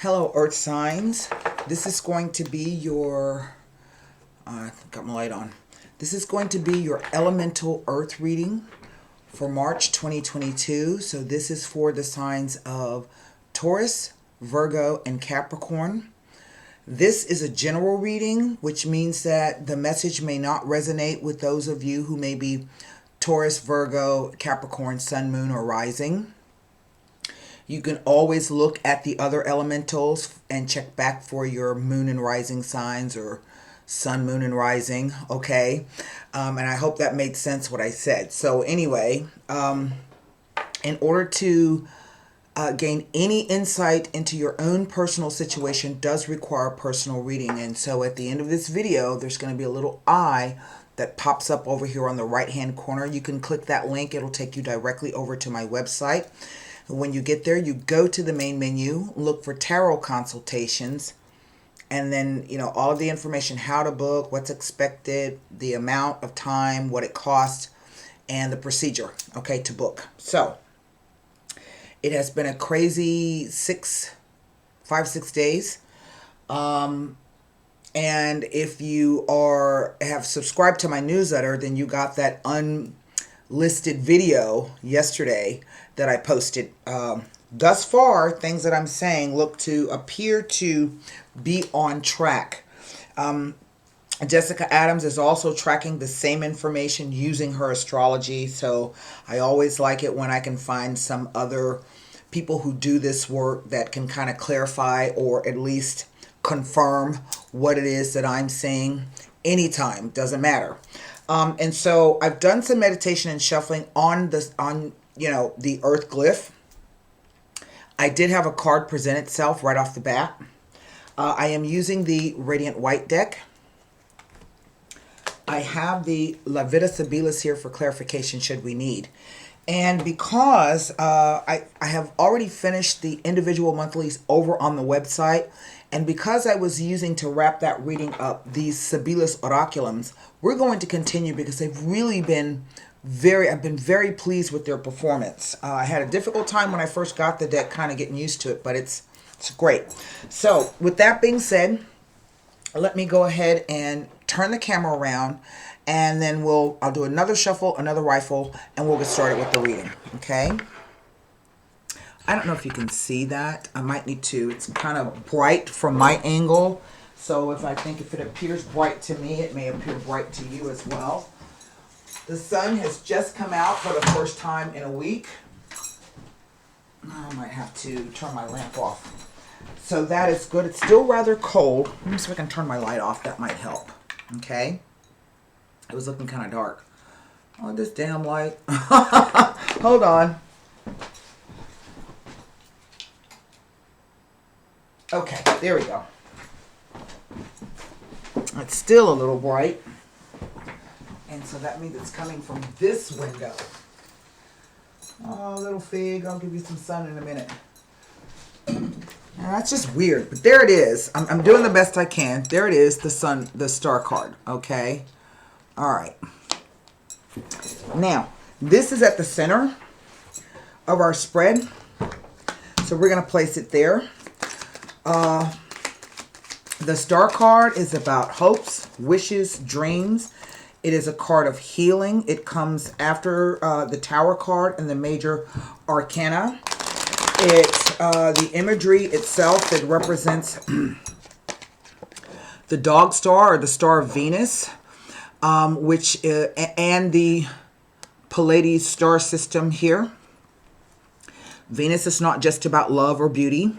Hello, Earth signs. This is going to be your, got my light on. This is going to be your elemental Earth reading for March 2022. So this is for the signs of Taurus, Virgo, and Capricorn. This is a general reading, which means that the message may not resonate with those of you who may be Taurus, Virgo, Capricorn, Sun, Moon, or Rising. You can always look at the other elementals and check back for your moon and rising signs or sun, moon, and rising. Okay. And I hope that made sense what I said. So anyway, in order to gain any insight into your own personal situation does require personal reading. And so at the end of this video, there's going to be a little eye that pops up over here on the right hand corner. You can click that link. It'll take you directly over to my website. When you get there, you go to the main menu, look for tarot consultations, and then, all of the information, how to book, what's expected, the amount of time, what it costs, and the procedure, okay, to book. So it has been a crazy 5-6 days. And if you have subscribed to my newsletter, then you got that unlisted video yesterday that I posted. Thus far, things that I'm saying appear to be on track. Jessica Adams is also tracking the same information using her astrology. So I always like it when I can find some other people who do this work that can kind of clarify or at least confirm what it is that I'm saying anytime. Doesn't matter. And so I've done some meditation and shuffling on the earth glyph. I did have a card present itself right off the bat. I am using the Radiant White deck. I have the La Vida Sibilis here for clarification should we need. And because I have already finished the individual monthlies over on the website, and because I was using to wrap that reading up these Sibilis Oraculums, we're going to continue because they've really been I've been very pleased with their performance. I had a difficult time when I first got the deck kind of getting used to it, but it's great. So with that being said, let me go ahead and turn the camera around, and then I'll do another shuffle, another rifle, and we'll get started with the reading. Okay. I don't know if you can see that. I might need to. It's kind of bright from my angle. So if it appears bright to me, it may appear bright to you as well. The sun has just come out for the first time in a week. I might have to turn my lamp off. So that is good. It's still rather cold. Let me see if I can turn my light off. That might help. Okay. It was looking kind of dark. Oh, this damn light. Hold on. Okay, there we go. It's still a little bright. And so that means it's coming from this window. Oh, little fig, I'll give you some sun in a minute. Now, that's just weird, but there it is. I'm doing the best I can. There it is, the star card, okay? All right. Now, this is at the center of our spread. So we're going to place it there. The star card is about hopes, wishes, dreams. It is a card of healing. It comes after the Tower card and the major arcana. The imagery itself, it represents the dog star or the star of Venus, and the Pleiades star system here. Venus is not just about love or beauty.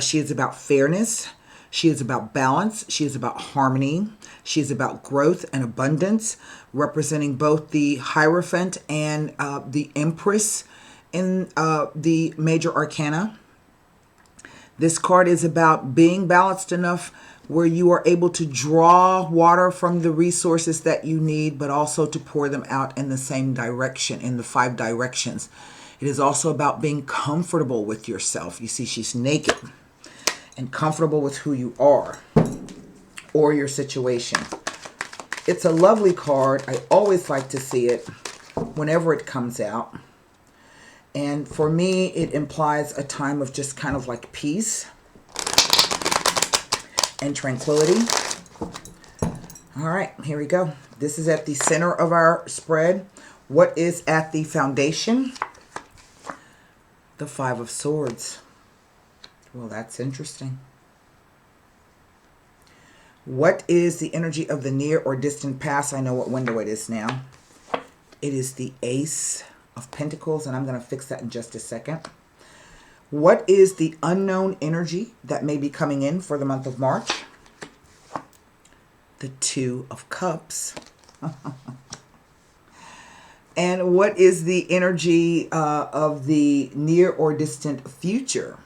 She is about fairness. She is about balance. She is about harmony. She is about growth and abundance, representing both the Hierophant and the Empress in the major arcana. This card is about being balanced enough where you are able to draw water from the resources that you need, but also to pour them out in the same direction, in the 5 directions. It is also about being comfortable with yourself. You see, she's naked and comfortable with who you are or your situation. It's a lovely card. I always like to see it whenever it comes out. And for me, it implies a time of just kind of like peace. and tranquility. All right, here we go. This is at the center of our spread. What is at the foundation? The Five of Swords. Well, that's interesting. What is the energy of the near or distant past? I know what window it is now. It is the Ace of Pentacles, and I'm going to fix that in just a second. What is the unknown energy that may be coming in for the month of March? The Two of Cups. And what is the energy of the near or distant future?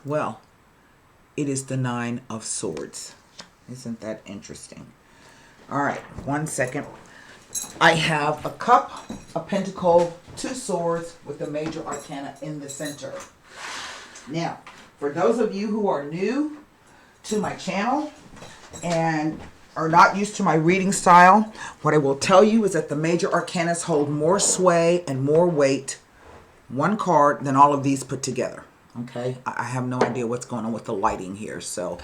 Well, it is the Nine of Swords. Isn't that interesting? All right, 1 second. I have a cup, a pentacle, 2 swords with the major arcana in the center. Now, for those of you who are new to my channel and are not used to my reading style, what I will tell you is that the major arcanas hold more sway and more weight, one card, than all of these put together. Okay, I have no idea what's going on with the lighting here, so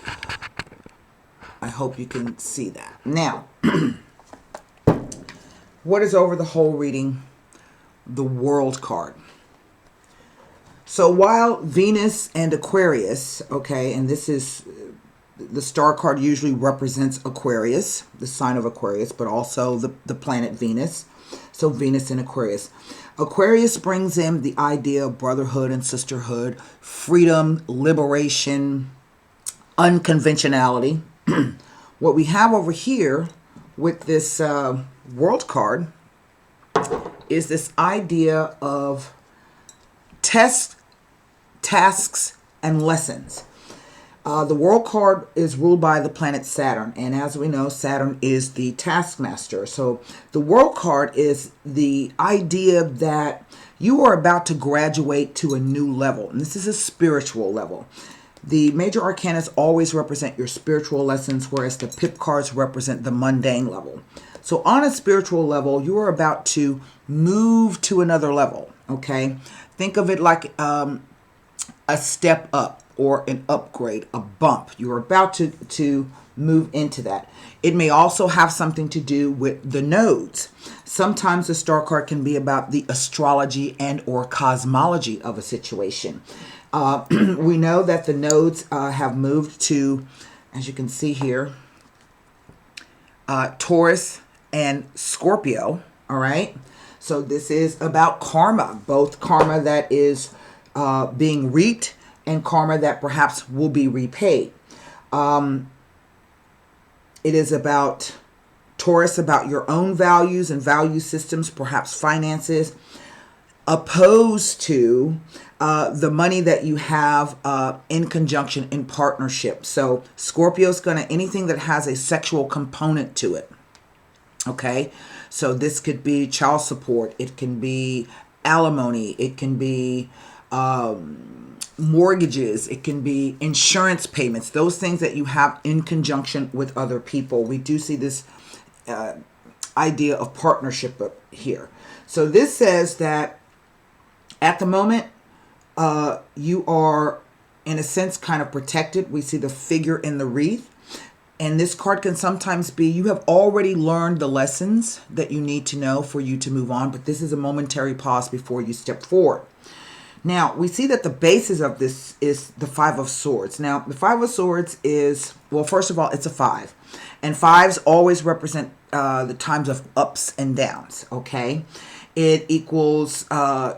I hope you can see that. Now, what is over the whole reading? The World card. So while Venus and Aquarius, okay, and this is the star card usually represents Aquarius, the sign of Aquarius, but also the planet Venus. So Venus and Aquarius. Aquarius brings in the idea of brotherhood and sisterhood, freedom, liberation, unconventionality. What we have over here with this World card is this idea of tests, tasks, and lessons. The World card is ruled by the planet Saturn, and as we know, Saturn is the taskmaster. So the World card is the idea that you are about to graduate to a new level, and this is a spiritual level. The major arcanas always represent your spiritual lessons, whereas the pip cards represent the mundane level. So on a spiritual level, you are about to move to another level, okay? Think of it like a step up or an upgrade, a bump. You're about to move into that. It may also have something to do with the nodes. Sometimes the star card can be about the astrology and or cosmology of a situation. We know that the nodes have moved to, as you can see here, Taurus and Scorpio, all right? So this is about karma, both karma that is being reaped and karma that perhaps will be repaid. It is about Taurus, about your own values and value systems, perhaps finances, opposed to the money that you have in conjunction, in partnership. So Scorpio's going to, anything that has a sexual component to it. Okay, so this could be child support, it can be alimony, it can be mortgages, it can be insurance payments, those things that you have in conjunction with other people. We do see this idea of partnership up here. So this says that at the moment, you are, in a sense, kind of protected. We see the figure in the wreath. And this card can sometimes be, you have already learned the lessons that you need to know for you to move on, but this is a momentary pause before you step forward. Now, we see that the basis of this is the Five of Swords. Now, the Five of Swords is, well, first of all, it's a 5. And 5s always represent the times of ups and downs, okay? It equals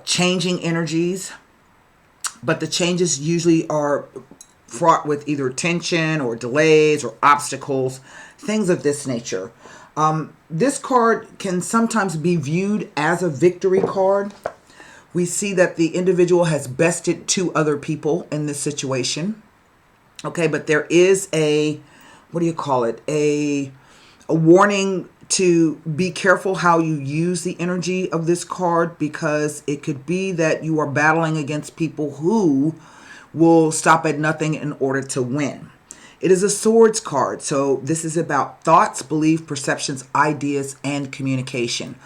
changing energies, but the changes usually are fraught with either tension or delays or obstacles, things of this nature. This card can sometimes be viewed as a victory card. We see that the individual has bested 2 other people in this situation. Okay, but there is a, what do you call it? A warning to be careful how you use the energy of this card, because it could be that you are battling against people who will stop at nothing in order to win. It is a swords card, so this is about thoughts, belief, perceptions, ideas, and communication.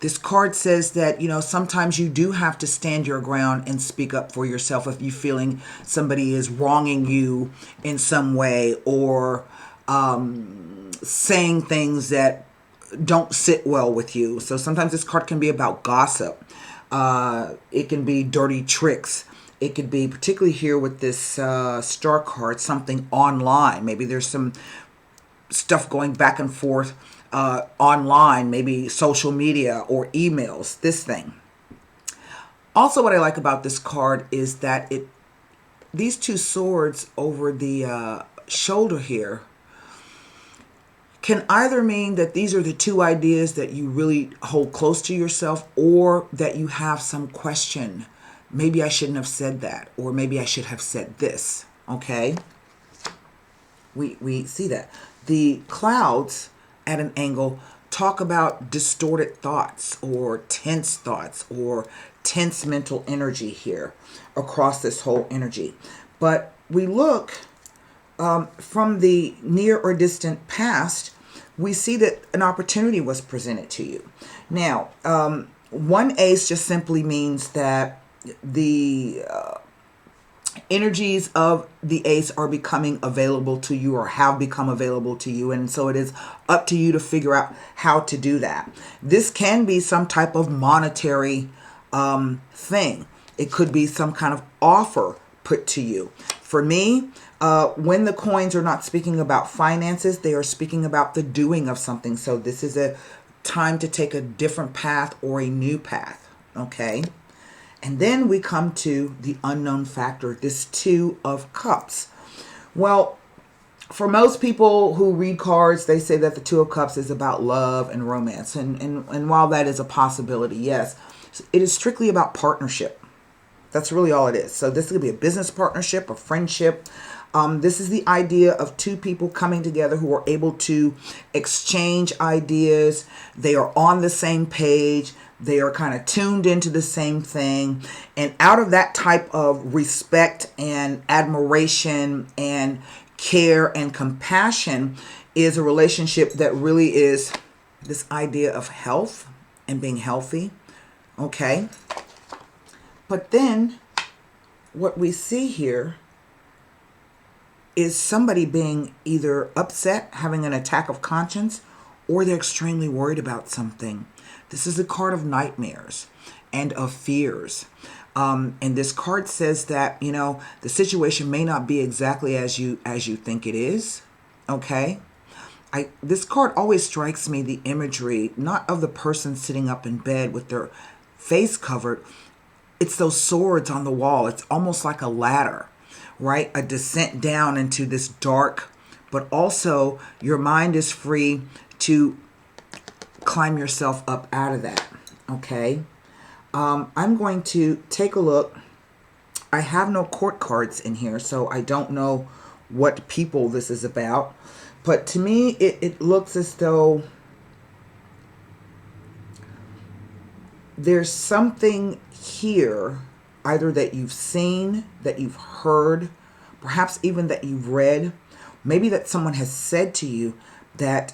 This card says that, sometimes you do have to stand your ground and speak up for yourself if you're feeling somebody is wronging you in some way, or saying things that don't sit well with you. So sometimes this card can be about gossip. It can be dirty tricks. It could be, particularly here with this star card, something online. Maybe there's some stuff going back and forth online, maybe social media or emails, this thing. Also, what I like about this card is that these two swords over the shoulder here can either mean that these are the two ideas that you really hold close to yourself, or that you have some question. Maybe I shouldn't have said that, or maybe I should have said this. Okay? We see that. The clouds at an angle talk about distorted thoughts or tense mental energy here across this whole energy. But we look from the near or distant past, we see that an opportunity was presented to you. Now, one ace just simply means that the energies of the ace are becoming available to you, or have become available to you, and so it is up to you to figure out how to do that. This can be some type of monetary thing. It could be some kind of offer put to you. For me, when the coins are not speaking about finances, they are speaking about the doing of something. So this is a time to take a different path or a new path. Okay? And then we come to the unknown factor, this Two of Cups. Well, for most people who read cards, they say that the Two of Cups is about love and romance. And while that is a possibility, yes, it is strictly about partnership. That's really all it is. So this could be a business partnership, a friendship. This is the idea of two people coming together who are able to exchange ideas. They are on the same page. They are kind of tuned into the same thing. And out of that type of respect and admiration and care and compassion is a relationship that really is this idea of health and being healthy. Okay. But then what we see here is somebody being either upset, having an attack of conscience, or they're extremely worried about something. This is a card of nightmares and of fears. And this card says that, the situation may not be exactly as you think it is. Okay? This card always strikes me the imagery, not of the person sitting up in bed with their face covered. It's those swords on the wall. It's almost like a ladder, right? A descent down into this dark, but also your mind is free to climb yourself up out of that. Okay. I'm going to take a look. I have no court cards in here, so I don't know what people this is about. But to me, it looks as though there's something here, either that you've seen, that you've heard, perhaps even that you've read, maybe that someone has said to you that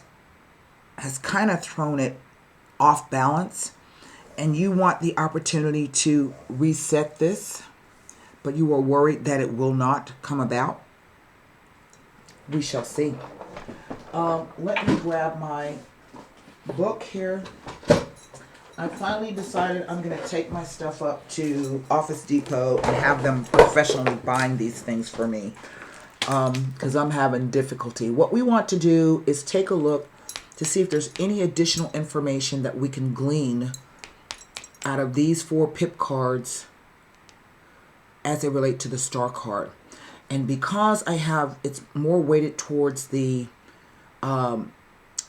has kind of thrown it off balance, and you want the opportunity to reset this, but you are worried that it will not come about. We shall see. Let me grab my book here. I finally decided I'm going to take my stuff up to Office Depot and have them professionally bind these things for me, because I'm having difficulty. What we want to do is take a look to see if there's any additional information that we can glean out of these 4 pip cards as they relate to the star card. And because it's more weighted towards the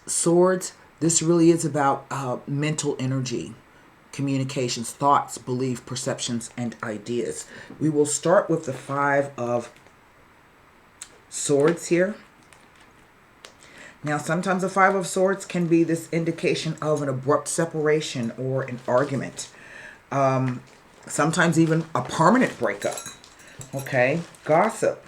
swords, this really is about mental energy, communications, thoughts, belief, perceptions, and ideas. We will start with the 5 of Swords here. Now, sometimes the 5 of Swords can be this indication of an abrupt separation or an argument. Sometimes even a permanent breakup. Okay? Gossip.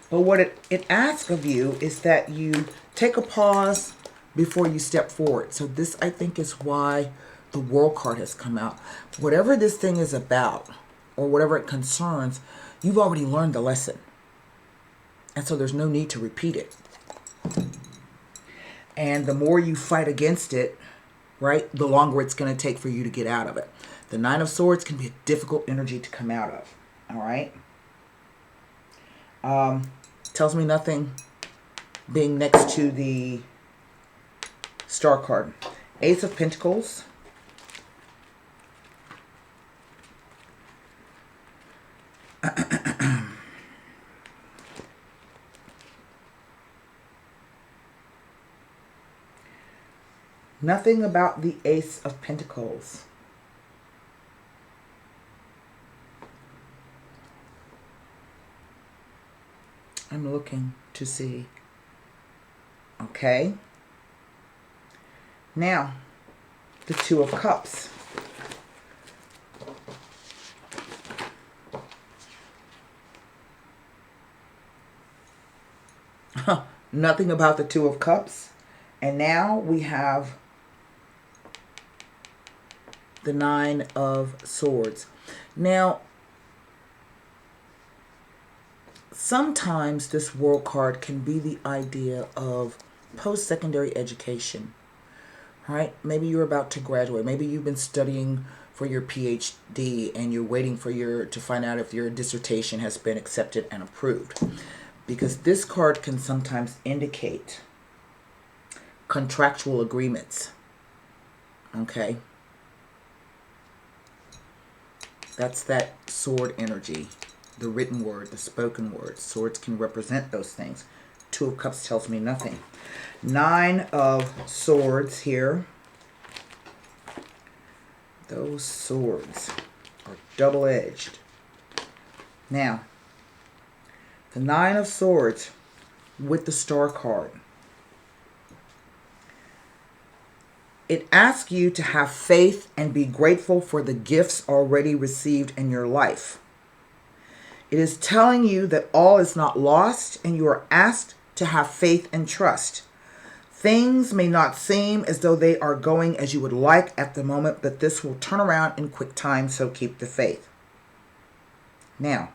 But what it asks of you is that you take a pause, before you step forward. So this, I think, is why the World card has come out. Whatever this thing is about, or whatever it concerns, you've already learned the lesson. And so there's no need to repeat it. And the more you fight against it, right, the longer it's going to take for you to get out of it. The Nine of Swords can be a difficult energy to come out of. All right. Tells me nothing being next to the Star card. Ace of Pentacles. Nothing about the Ace of Pentacles. I'm looking to see. Okay. Now, the Two of Cups. Nothing about the Two of Cups. And now we have the Nine of Swords. Now, sometimes this World card can be the idea of post-secondary education, right? Maybe you're about to graduate. Maybe you've been studying for your PhD and you're waiting for to find out if your dissertation has been accepted and approved. Because this card can sometimes indicate contractual agreements. Okay? That's that sword energy. The written word, the spoken word. Swords can represent those things. Two of Cups tells me nothing. Nine of Swords here. Those swords are double-edged. Now, the Nine of Swords with the Star card. It asks you to have faith and be grateful for the gifts already received in your life. It is telling you that all is not lost and you are asked to have faith and trust. Things may not seem as though they are going as you would like at the moment, but this will turn around in quick time, so keep the faith. Now,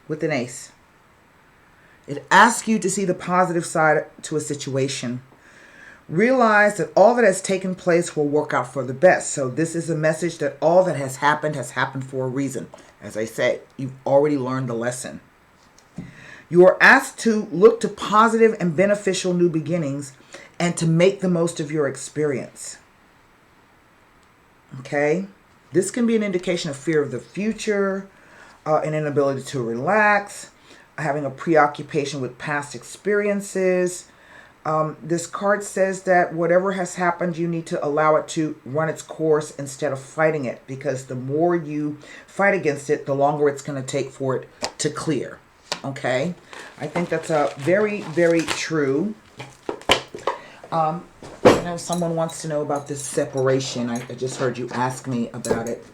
with an Ace, it asks you to see the positive side to a situation. Realize that all that has taken place will work out for the best. So this is a message that all that has happened for a reason. As I said, you've already learned the lesson. You are asked to look to positive and beneficial new beginnings and to make the most of your experience. Okay? This can be an indication of fear of the future, an inability to relax, having a preoccupation with past experiences. This card says that whatever has happened, you need to allow it to run its course instead of fighting it, because the more you fight against it, the longer it's going to take for it to clear. Okay? I think that's very, very true. I know someone wants to know about this separation. I just heard you ask me about it.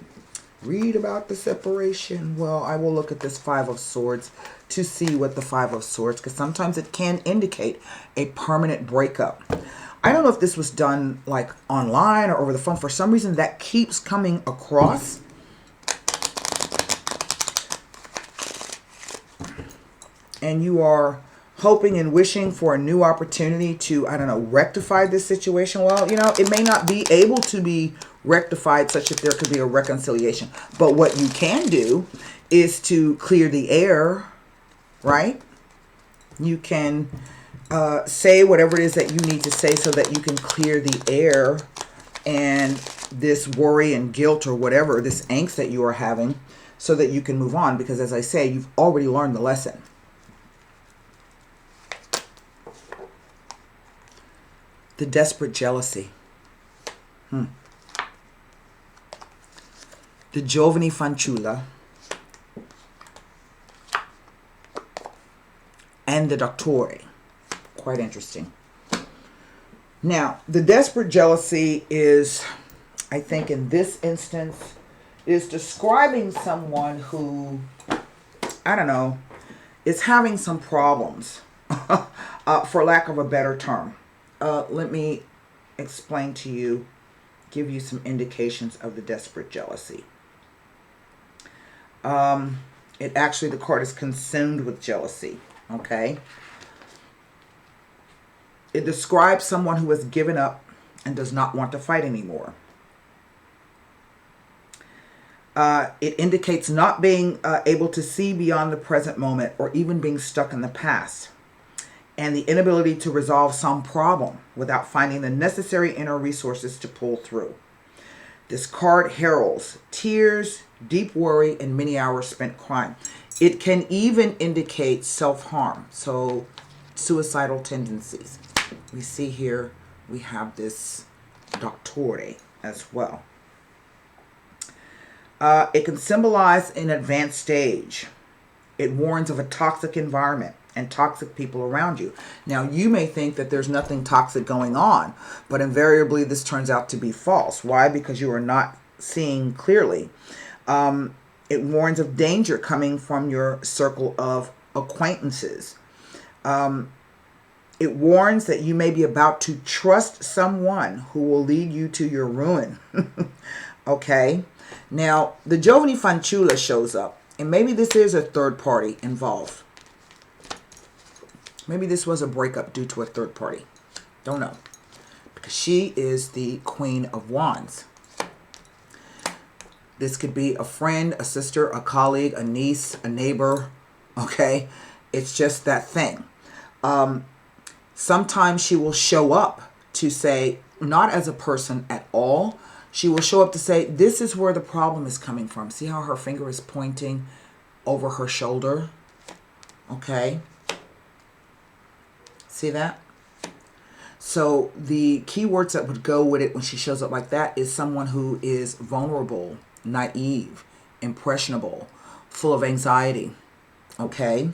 Read about the separation. Well, I will look at this Five of Swords to see what the Five of Swords, because sometimes it can indicate a permanent breakup. I don't know if this was done like online or over the phone. For some reason, that keeps coming across. And you are hoping and wishing for a new opportunity to, I don't know, rectify this situation. Well, you know, it may not be able to be rectified such that there could be a reconciliation. But what you can do is to clear the air, right? You can say whatever it is that you need to say so that you can clear the air and this worry and guilt or whatever, this angst that you are having, so that you can move on. Because as I say, you've already learned the lesson. The desperate jealousy. The giovani fanciulla. And the dottore. Quite interesting. Now, the desperate jealousy is, I think in this instance, is describing someone who, I don't know, is having some problems. for lack of a better term. Let me explain to you, give you some indications of the desperate jealousy. It actually, the card is consumed with jealousy, okay? It describes someone who has given up and does not want to fight anymore. It indicates not being able to see beyond the present moment or even being stuck in the past, and the inability to resolve some problem without finding the necessary inner resources to pull through. This card heralds tears, deep worry, and many hours spent crying. It can even indicate self-harm, so suicidal tendencies. We see here we have this Doctore as well. It can symbolize an advanced stage. It warns of a toxic environment and toxic people around you. Now, you may think that there's nothing toxic going on, but invariably this turns out to be false. Why? Because you are not seeing clearly. It warns of danger coming from your circle of acquaintances. It warns that you may be about to trust someone who will lead you to your ruin. Okay? Now, the Giovani Fanciulla shows up, and maybe this is a third party involved. Maybe this was a breakup due to a third party. Don't know. Because she is the Queen of Wands. This could be a friend, a sister, a colleague, a niece, a neighbor. Okay? It's just that thing. Sometimes she will show up to say, not as a person at all. She will show up to say, this is where the problem is coming from. See how her finger is pointing over her shoulder? Okay? See that? So the keywords that would go with it when she shows up like that is someone who is vulnerable, naive, impressionable, full of anxiety. Okay?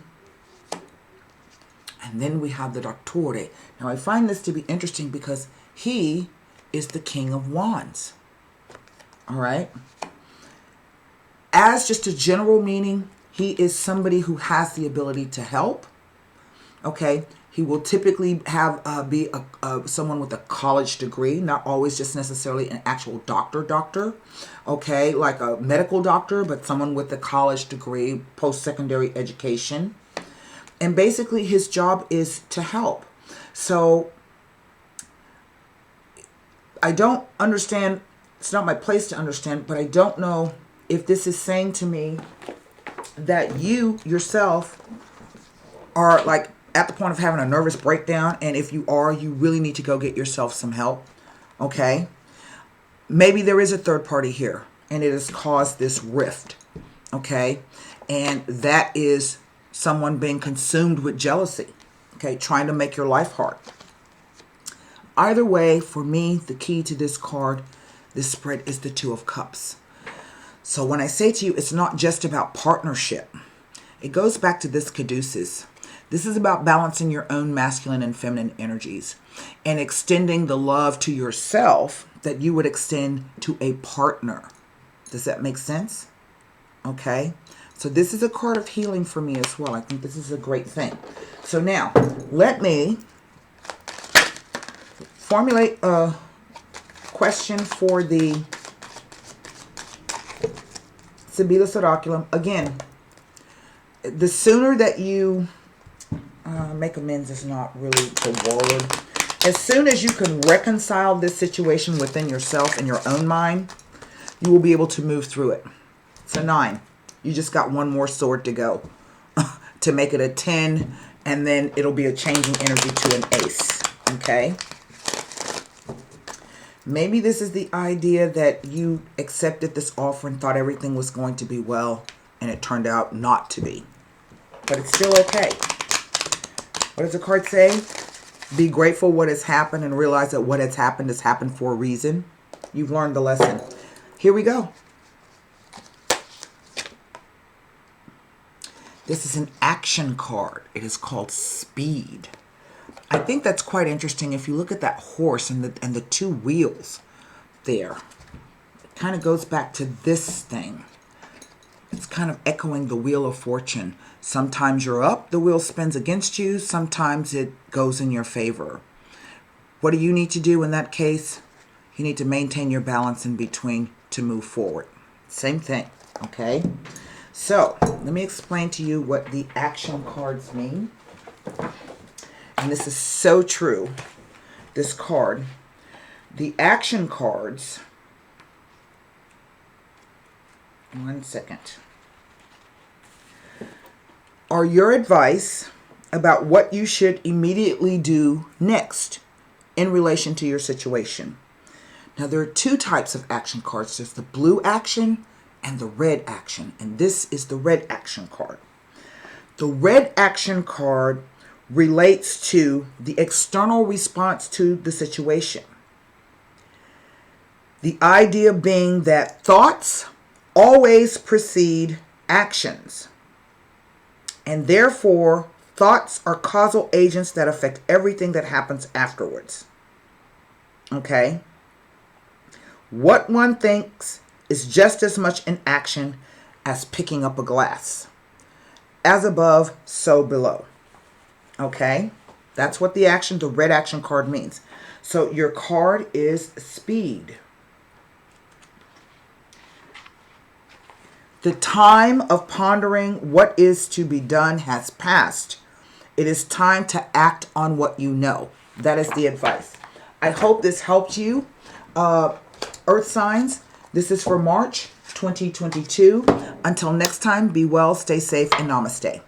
And then we have the Doctore. Now I find this to be interesting because he is the King of Wands. All right? As just a general meaning, he is somebody who has the ability to help. Okay? He will typically be someone with a college degree, not always just necessarily an actual doctor, okay, like a medical doctor, but someone with a college degree, post-secondary education. And basically his job is to help. So I don't understand, it's not my place to understand, but I don't know if this is saying to me that you yourself are like at the point of having a nervous breakdown, and if you are, you really need to go get yourself some help, okay? Maybe there is a third party here, and it has caused this rift, okay? And that is someone being consumed with jealousy, okay? Trying to make your life hard. Either way, for me, the key to this card, this spread, is the Two of Cups. So when I say to you, it's not just about partnership. It goes back to this caduceus. This is about balancing your own masculine and feminine energies and extending the love to yourself that you would extend to a partner. Does that make sense? Okay. So this is a card of healing for me as well. I think this is a great thing. So now, let me formulate a question for the Sibyllus Oraculum. Again, the sooner that you make amends is not really the word. As soon as you can reconcile this situation within yourself and your own mind, you will be able to move through it. It's a 9. You just got one more sword to go to make it a 10, and then it'll be a changing energy to an ace. Okay? Maybe this is the idea that you accepted this offer and thought everything was going to be well, and it turned out not to be. But it's still okay. What does the card say? Be grateful what has happened and realize that what has happened for a reason. You've learned the lesson. Here we go. This is an action card. It is called Speed. I think that's quite interesting. If you look at that horse and the two wheels there, it kind of goes back to this thing. It's kind of echoing the Wheel of Fortune. Sometimes you're up, the wheel spins against you. Sometimes it goes in your favor. What do you need to do in that case? You need to maintain your balance in between to move forward. Same thing, okay? So, let me explain to you what the action cards mean. And this is so true, this card. The action cards, one second, are your advice about what you should immediately do next in relation to your situation. Now, there are two types of action cards. There's the blue action and the red action. And this is the red action card. The red action card relates to the external response to the situation. The idea being that thoughts always precede actions. And therefore, thoughts are causal agents that affect everything that happens afterwards. Okay? What one thinks is just as much an action as picking up a glass. As above, so below. Okay? That's what the red action card means. So your card is speed. The time of pondering what is to be done has passed. It is time to act on what you know. That is the advice. I hope this helped you. Earth signs, this is for March 2022. Until next time, be well, stay safe, and namaste.